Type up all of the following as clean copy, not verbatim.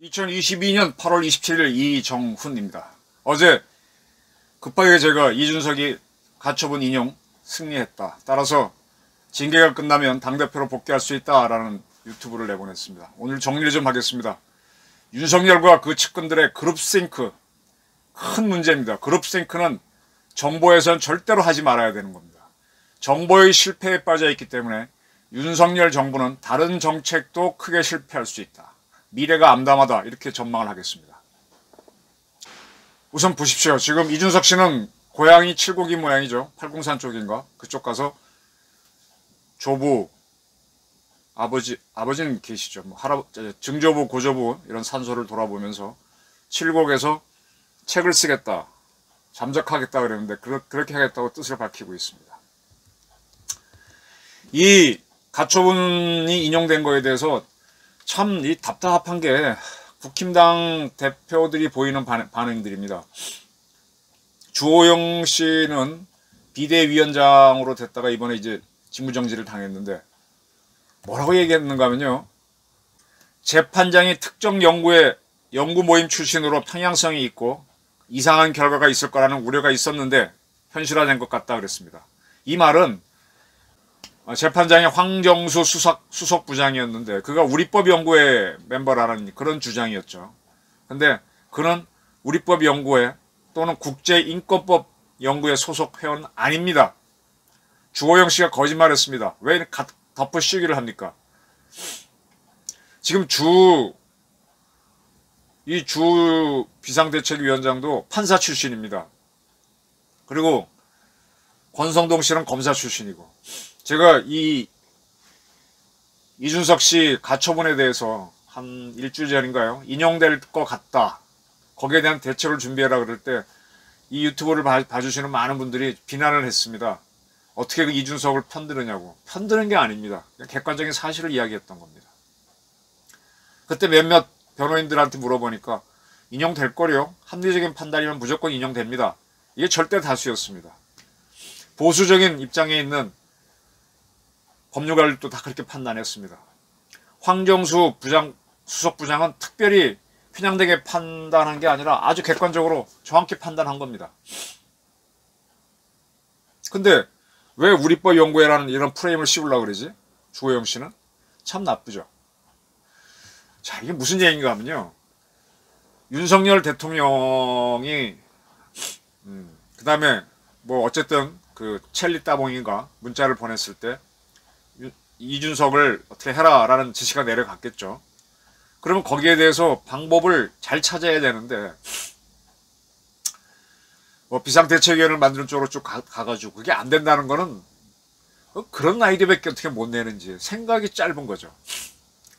(2022년 8월 27일) 이정훈입니다. 어제 급하게 제가 이준석이 가처분 인용 승리했다, 따라서 징계가 끝나면 당대표로 복귀할 수 있다라는 유튜브를 내보냈습니다. 오늘 정리를 좀 하겠습니다. 윤석열과 그 측근들의 그룹싱크, 큰 문제입니다. 그룹싱크는 정보에선 절대로 하지 말아야 되는 겁니다. 정보의 실패에 빠져 있기 때문에 윤석열 정부는 다른 정책도 크게 실패할 수 있다, 미래가 암담하다, 이렇게 전망을 하겠습니다. 우선 보십시오. 지금 이준석 씨는 고향이 칠곡이 모양이죠. 팔궁산 쪽인가 그쪽 가서 조부, 아버지는 계시죠. 증조부, 고조부 이런 산소를 돌아보면서 칠곡에서 책을 쓰겠다, 잠적하겠다 그랬는데 그렇게 하겠다고 뜻을 밝히고 있습니다. 이 가처분이 인용된 거에 대해서 참 답답한 게 국힘당 대표들이 보이는 반응들입니다. 주호영 씨는 비대위원장으로 됐다가 이번에 이제 직무정지를 당했는데 뭐라고 얘기했는가 하면요, 재판장이 특정 연구 모임 출신으로 평양성이 있고 이상한 결과가 있을 거라는 우려가 있었는데 현실화된 것 같다 그랬습니다. 이 말은 재판장이 황정수 수석부장이었는데 그가 우리법연구회 멤버라는 그런 주장이었죠. 근데 그는 우리법연구회 또는 국제인권법 연구회 소속 회원은 아닙니다. 주호영 씨가 거짓말했습니다. 왜 덮어씌우기를 합니까? 지금 이 주 비상대책위원장도 판사 출신입니다. 그리고 권성동 씨는 검사 출신이고, 제가 이준석 씨 가처분에 대해서 한 일주일 전인가요? 인용될 것 같다, 거기에 대한 대책을 준비해라 그럴 때 이 유튜브를 봐주시는 많은 분들이 비난을 했습니다. 어떻게 그 이준석을 편드느냐고. 편드는 게 아닙니다. 그냥 객관적인 사실을 이야기했던 겁니다. 그때 몇몇 변호인들한테 물어보니까 인용될 거요, 합리적인 판단이면 무조건 인용됩니다, 이게 절대 다수였습니다. 보수적인 입장에 있는 법률가들도 다 그렇게 판단했습니다. 황정수 수석부장은 특별히 편향되게 판단한 게 아니라 아주 객관적으로 정확히 판단한 겁니다. 근데 왜 우리법연구회라는 이런 프레임을 씌우려고 그러지? 주호영 씨는 참 나쁘죠. 자, 이게 무슨 얘기인가 하면요, 윤석열 대통령이 그 다음에 뭐 어쨌든 그 첼리 따봉인가 문자를 보냈을 때 이준석을 어떻게 해라 라는 지시가 내려갔겠죠. 그러면 거기에 대해서 방법을 잘 찾아야 되는데 뭐 비상대책위원회를 만드는 쪽으로 쭉 가가지고 그게 안 된다는 거는 그런 아이디어밖에 어떻게 못 내는지 생각이 짧은 거죠.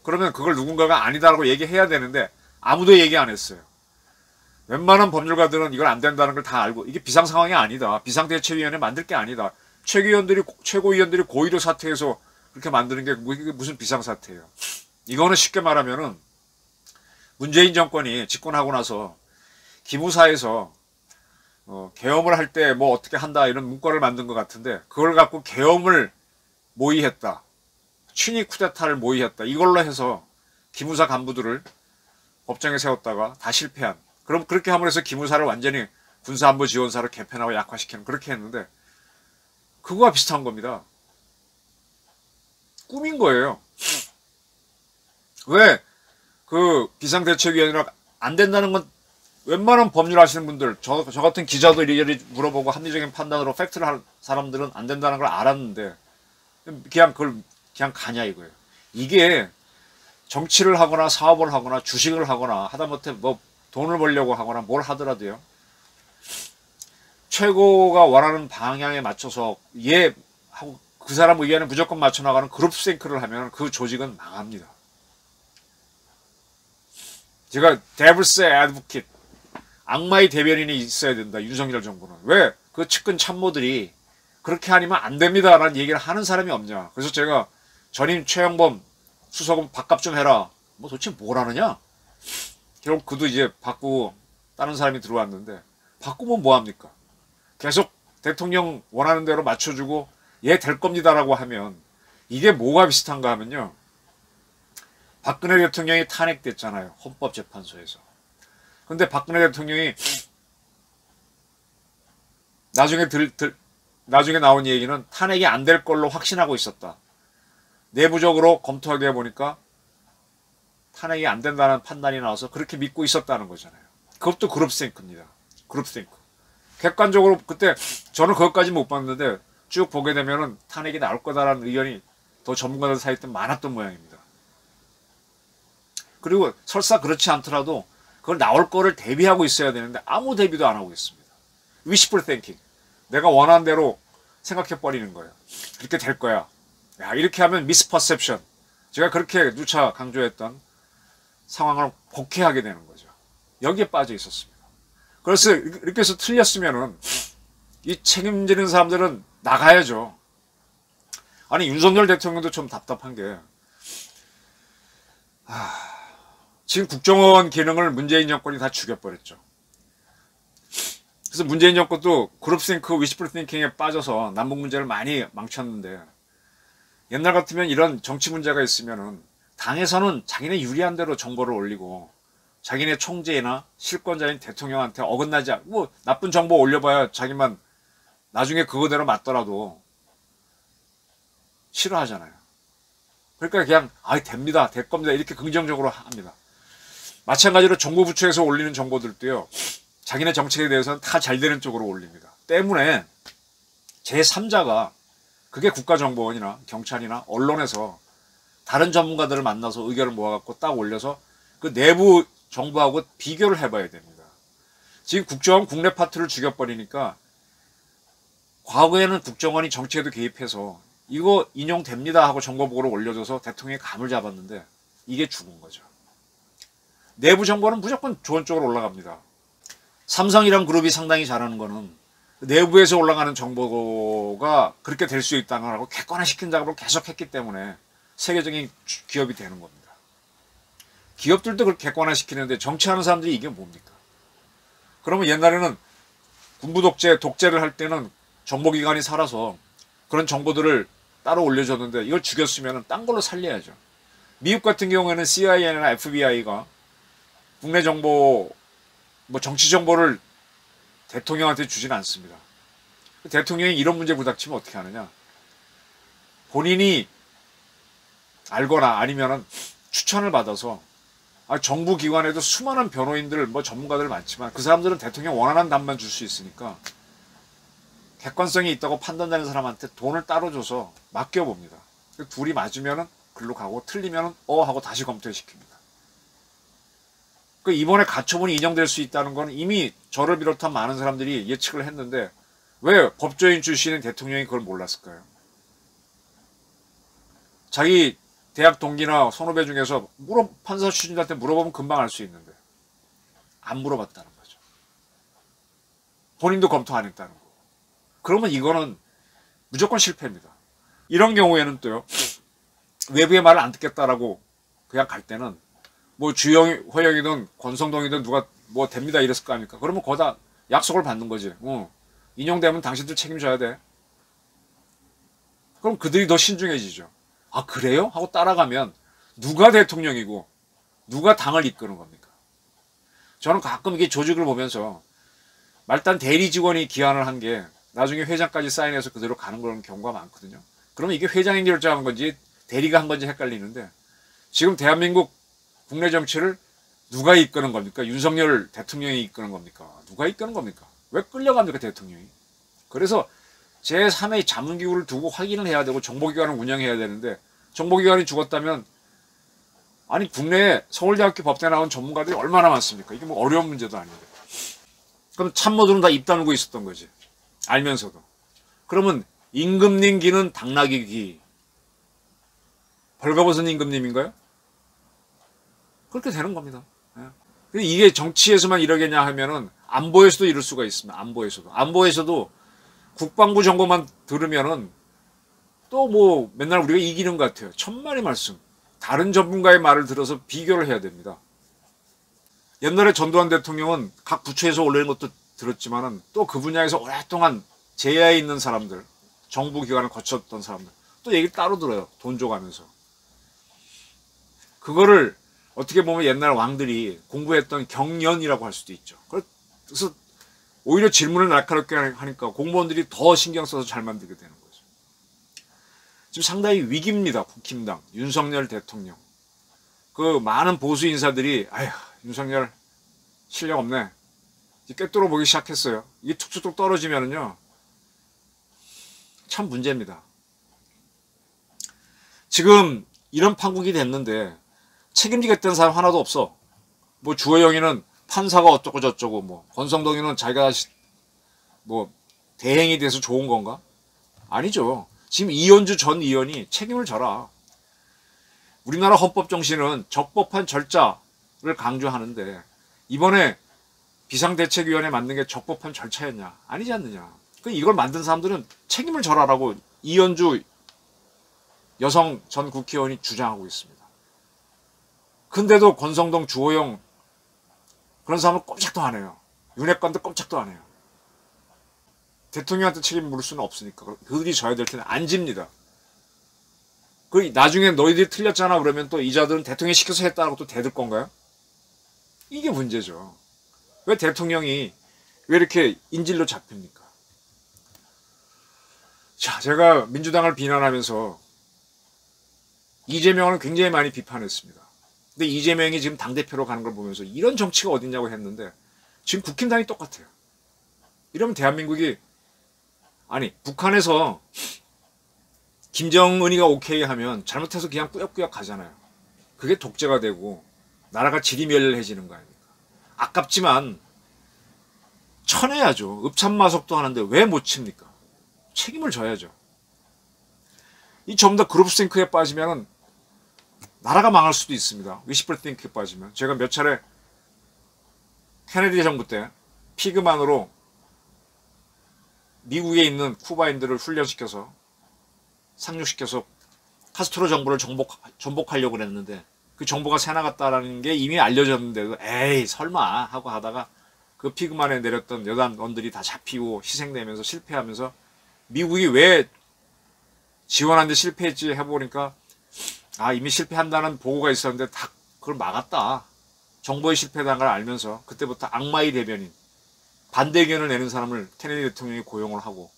그러면 그걸 누군가가 아니다라고 얘기해야 되는데 아무도 얘기 안 했어요. 웬만한 법률가들은 이걸 안 된다는 걸 다 알고, 이게 비상 상황이 아니다, 비상대책위원회 만들 게 아니다, 최고위원들이 고의로 사퇴해서 그렇게 만드는 게 무슨 비상사태예요. 이거는 쉽게 말하면은 문재인 정권이 집권하고 나서 기무사에서 계엄을 할 때 뭐 어떻게 한다 이런 문구를 만든 것 같은데, 그걸 갖고 계엄을 모의했다, 친위 쿠데타를 모의했다, 이걸로 해서 기무사 간부들을 법정에 세웠다가 다 실패한, 그럼 그렇게 함으로 해서 기무사를 완전히 군사안보 지원사로 개편하고 약화시키는, 그렇게 했는데 그거와 비슷한 겁니다. 꿈인 거예요. 왜 그 비상대책위원회가 안 된다는 건 웬만한 법률 하시는 분들, 저 같은 기자도 이리저리 물어보고 합리적인 판단으로 팩트를 할 사람들은 안 된다는 걸 알았는데 그냥 가냐 이거예요. 이게 정치를 하거나 사업을 하거나 주식을 하거나 하다못해 뭐 돈을 벌려고 하거나 뭘 하더라도요, 최고가 원하는 방향에 맞춰서 하고 그 사람 의견에 무조건 맞춰 나가는 그룹싱크를 하면 그 조직은 망합니다. 제가 데블스 애드보킷, 악마의 대변인이 있어야 된다, 윤석열 정부는. 왜 그 측근 참모들이 그렇게 아니면 안 됩니다 라는 얘기를 하는 사람이 없냐. 그래서 제가 전임 최영범 수석은 밥값 좀 해라, 뭐 도대체 뭘 하느냐. 결국 그도 이제 바꾸고 다른 사람이 들어왔는데 바꾸면 뭐합니까? 계속 대통령 원하는 대로 맞춰주고 얘 될 겁니다라고 하면 이게 뭐가 비슷한가 하면요. 박근혜 대통령이 탄핵됐잖아요. 헌법재판소에서. 근데 박근혜 대통령이 나중에 나온 얘기는 탄핵이 안 될 걸로 확신하고 있었다. 내부적으로 검토하게 해보니까 탄핵이 안 된다는 판단이 나와서 그렇게 믿고 있었다는 거잖아요. 그것도 그룹싱크입니다. 그룹싱크. 객관적으로 그때 저는 그것까지 못 봤는데 쭉 보게 되면은 탄핵이 나올 거다라는 의견이 더 전문가들 사이에 많았던 모양입니다. 그리고 설사 그렇지 않더라도 그걸 나올 거를 대비하고 있어야 되는데 아무 대비도 안 하고 있습니다. wishful thinking. 내가 원하는 대로 생각해버리는 거예요. 그렇게 될 거야. 야, 이렇게 하면 misperception. 제가 그렇게 누차 강조했던 상황을 복해하게 되는 거죠. 여기에 빠져 있었습니다. 그래서 이렇게 해서 틀렸으면은 이 책임지는 사람들은 나가야죠. 아니 윤석열 대통령도 좀 답답한 게 지금 국정원 기능을 문재인 정권이 다 죽여버렸죠. 그래서 문재인 정권도 그룹싱크, 위시풀 띵킹에 빠져서 남북 문제를 많이 망쳤는데 옛날 같으면 이런 정치 문제가 있으면은 당에서는 자기네 유리한 대로 정보를 올리고 자기네 총재나 실권자인 대통령한테 어긋나지 않고 뭐 나쁜 정보 올려봐야 자기만 나중에 그거대로 맞더라도 싫어하잖아요. 그러니까 그냥 됩니다. 될 겁니다. 이렇게 긍정적으로 합니다. 마찬가지로 정부 부처에서 올리는 정보들도요. 자기네 정책에 대해서는 다 잘 되는 쪽으로 올립니다. 때문에 제3자가 그게 국가정보원이나 경찰이나 언론에서 다른 전문가들을 만나서 의견을 모아갖고 딱 올려서 그 내부 정보하고 비교를 해봐야 됩니다. 지금 국정원 국내 파트를 죽여버리니까 과거에는 국정원이 정치에도 개입해서 이거 인용됩니다 하고 정보보고를 올려줘서 대통령이 감을 잡았는데 이게 죽은 거죠. 내부 정보는 무조건 좋은 쪽으로 올라갑니다. 삼성이란 그룹이 상당히 잘하는 거는 내부에서 올라가는 정보가 그렇게 될 수 있다는 걸 하고 객관화시킨 작업을 계속했기 때문에 세계적인 기업이 되는 겁니다. 기업들도 그렇게 객관화시키는데 정치하는 사람들이 이게 뭡니까? 그러면 옛날에는 군부 독재를 할 때는 정보기관이 살아서 그런 정보들을 따로 올려줬는데 이걸 죽였으면 딴 걸로 살려야죠. 미국 같은 경우에는 CIA나 FBI가 국내 정보, 정치 정보를 대통령한테 주지는 않습니다. 대통령이 이런 문제 부닥치면 어떻게 하느냐. 본인이 알거나 아니면은 추천을 받아서 정부 기관에도 수많은 변호인들, 전문가들 많지만 그 사람들은 대통령 원하는 답만 줄 수 있으니까 객관성이 있다고 판단되는 사람한테 돈을 따로 줘서 맡겨봅니다. 둘이 맞으면은 글로 가고 틀리면은 하고 다시 검토시킵니다. 이번에 가처분이 인용될 수 있다는 건 이미 저를 비롯한 많은 사람들이 예측을 했는데 왜 법조인 출신인 대통령이 그걸 몰랐을까요? 자기 대학 동기나 선후배 중에서 판사 출신들한테 물어보면 금방 알 수 있는데 안 물어봤다는 거죠. 본인도 검토 안 했다는 거. 그러면 이거는 무조건 실패입니다. 이런 경우에는 또요. 외부의 말을 안 듣겠다라고 그냥 갈 때는 주영호영이든 권성동이든 누가 됩니다 이랬을 거 아닙니까? 그러면 거기다 약속을 받는 거지. 인용되면 당신들 책임져야 돼. 그럼 그들이 더 신중해지죠. 그래요? 하고 따라가면 누가 대통령이고 누가 당을 이끄는 겁니까? 저는 가끔 이게 조직을 보면서 말단 대리 직원이 기한을 한 게 나중에 회장까지 사인해서 그대로 가는 그런 경우가 많거든요. 그러면 이게 회장이 결정한 건지 대리가 한 건지 헷갈리는데 지금 대한민국 국내 정치를 누가 이끄는 겁니까? 윤석열 대통령이 이끄는 겁니까? 누가 이끄는 겁니까? 왜 끌려갑니까 대통령이? 그래서 제3의 자문기구를 두고 확인을 해야 되고 정보기관을 운영해야 되는데 정보기관이 죽었다면 국내에 서울대학교 법대 나온 전문가들이 얼마나 많습니까? 이게 어려운 문제도 아닌데. 그럼 참모들은 다 입 다물고 있었던 거지. 알면서도. 그러면 임금님기는 당나귀기. 벌거벗은 임금님인가요? 그렇게 되는 겁니다. 이게 정치에서만 이러겠냐 하면은 안보에서도 이럴 수가 있습니다. 안보에서도 국방부 정보만 들으면은 또 맨날 우리가 이기는 것 같아요. 천만의 말씀. 다른 전문가의 말을 들어서 비교를 해야 됩니다. 옛날에 전두환 대통령은 각 부처에서 올리는 것도 들었지만은 또 그 분야에서 오랫동안 제야에 있는 사람들, 정부 기관을 거쳤던 사람들 또 얘기 따로 들어요. 돈 줘가면서. 그거를 어떻게 보면 옛날 왕들이 공부했던 경연이라고 할 수도 있죠. 그래서 오히려 질문을 날카롭게 하니까 공무원들이 더 신경 써서 잘 만들게 되는 거죠. 지금 상당히 위기입니다. 국힘당, 윤석열 대통령. 그 많은 보수 인사들이 아휴 윤석열 실력 없네. 이제 꿰뚫어 보기 시작했어요. 이게 툭툭툭 떨어지면은요. 참 문제입니다. 지금 이런 판국이 됐는데 책임지겠다는 사람 하나도 없어. 뭐 주호영이는 판사가 어쩌고 저쩌고 뭐 권성동이는 자기가 뭐 대행이 돼서 좋은 건가? 아니죠. 지금 이현주 전 의원이 책임을 져라. 우리나라 헌법 정신은 적법한 절차를 강조하는데 이번에 비상대책위원회 만든 게 적법한 절차였냐? 아니지 않느냐. 이걸 만든 사람들은 책임을 져라라고 이현주 여성 전 국회의원이 주장하고 있습니다. 근데도 권성동, 주호영 그런 사람은 꼼짝도 안 해요. 윤핵관도 꼼짝도 안 해요. 대통령한테 책임 물을 수는 없으니까 그들이 져야 될 텐데 안 집니다. 나중에 너희들이 틀렸잖아 그러면 또 이자들은 대통령이 시켜서 했다고 또 대들 건가요? 이게 문제죠. 왜 대통령이 왜 이렇게 인질로 잡힙니까? 자, 제가 민주당을 비난하면서 이재명을 굉장히 많이 비판했습니다. 근데 이재명이 지금 당대표로 가는 걸 보면서 이런 정치가 어딨냐고 했는데 지금 국힘당이 똑같아요. 이러면 대한민국이 아니 북한에서 김정은이가 오케이 하면 잘못해서 그냥 꾸역꾸역 가잖아요. 그게 독재가 되고 나라가 지리멸렬해지는 거 아닙니까? 아깝지만 쳐내야죠. 읍참마속도 하는데 왜 못 칩니까? 책임을 져야죠. 이 전부 다 그룹싱크에 빠지면 나라가 망할 수도 있습니다. 위시플 띵크에 빠지면. 제가 몇 차례 케네디 정부 때 피그만으로 미국에 있는 쿠바인들을 훈련시켜서 상륙시켜서 카스트로 정부를 전복하려고 그랬는데 그 정보가 새나갔다라는 게 이미 알려졌는데도 에이 설마 하고 하다가 그 피그만에 내렸던 여단원들이 다 잡히고 희생되면서 실패하면서 미국이 왜 지원하는데 실패했지 해보니까 아 이미 실패한다는 보고가 있었는데 다 그걸 막았다. 정보에 실패한 걸 알면서 그때부터 악마의 대변인 반대 의견을 내는 사람을 케네디 대통령이 고용을 하고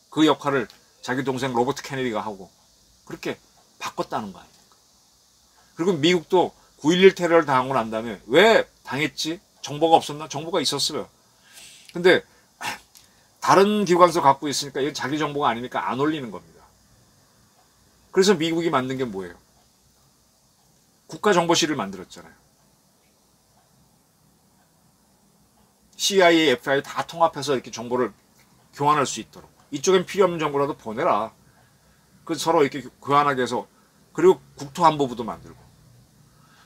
그 역할을 자기 동생 로버트 케네디가 하고 그렇게 바꿨다는 거 아닙니까? 그리고 미국도 9.11 테러를 당하고 난 다음에 왜 당했지? 정보가 없었나? 정보가 있었어요. 근데 다른 기관서 갖고 있으니까 이게 자기 정보가 아니니까 안 올리는 겁니다. 그래서 미국이 만든 게 뭐예요? 국가정보실을 만들었잖아요. CIA, FBI 다 통합해서 이렇게 정보를 교환할 수 있도록. 이쪽엔 필요 없는 정보라도 보내라. 그 서로 이렇게 교환하게 해서 그리고 국토안보부도 만들고.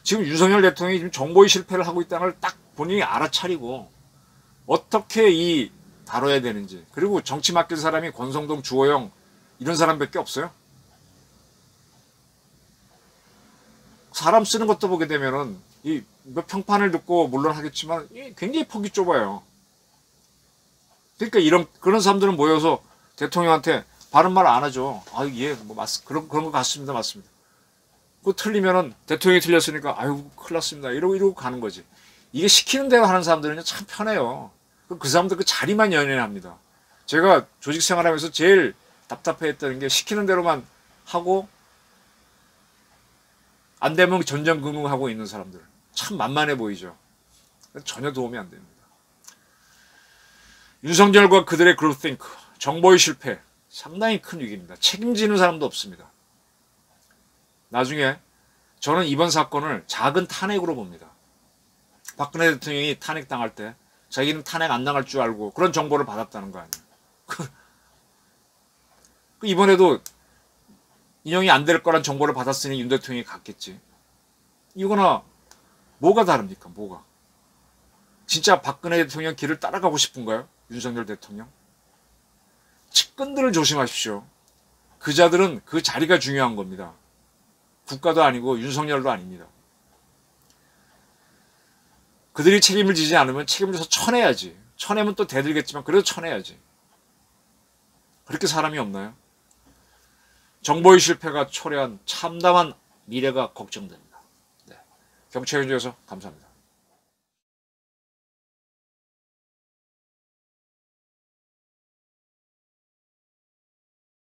지금 윤석열 대통령이 지금 정보의 실패를 하고 있다는 걸 딱 본인이 알아차리고 어떻게 이 다뤄야 되는지. 그리고 정치 맡길 사람이 권성동, 주호영 이런 사람밖에 없어요. 사람 쓰는 것도 보게 되면은 이 몇 평판을 듣고 물론 하겠지만 굉장히 폭이 좁아요. 그러니까 그런 사람들은 모여서 대통령한테 바른 말 안 하죠. 아, 예, 뭐 그런 거 같습니다, 맞습니다. 그거 틀리면은 대통령이 틀렸으니까 아유 큰일 났습니다. 이러고 가는 거지. 이게 시키는 대로 하는 사람들은 참 편해요. 그 사람들 그 자리만 연연합니다. 제가 조직 생활하면서 제일 답답해했던 게 시키는 대로만 하고 안 되면 전전긍긍하고 있는 사람들. 참 만만해 보이죠. 전혀 도움이 안 됩니다. 윤석열과 그들의 그룹think, 정보의 실패, 상당히 큰 위기입니다. 책임지는 사람도 없습니다. 나중에 저는 이번 사건을 작은 탄핵으로 봅니다. 박근혜 대통령이 탄핵당할 때 자기는 탄핵 안 당할 줄 알고 그런 정보를 받았다는 거 아니에요. 이번에도 인용이 안 될 거란 정보를 받았으니 윤 대통령이 갔겠지. 이거나 뭐가 다릅니까? 뭐가? 진짜 박근혜 대통령 길을 따라가고 싶은가요? 윤석열 대통령? 측근들을 조심하십시오. 그 자들은 그 자리가 중요한 겁니다. 국가도 아니고 윤석열도 아닙니다. 그들이 책임을 지지 않으면 책임을 져서 쳐내야지. 쳐내면 또 대들겠지만 그래도 쳐내야지. 그렇게 사람이 없나요? 정보의 실패가 초래한 참담한 미래가 걱정됩니다. 네. 경청해 주셔서 감사합니다.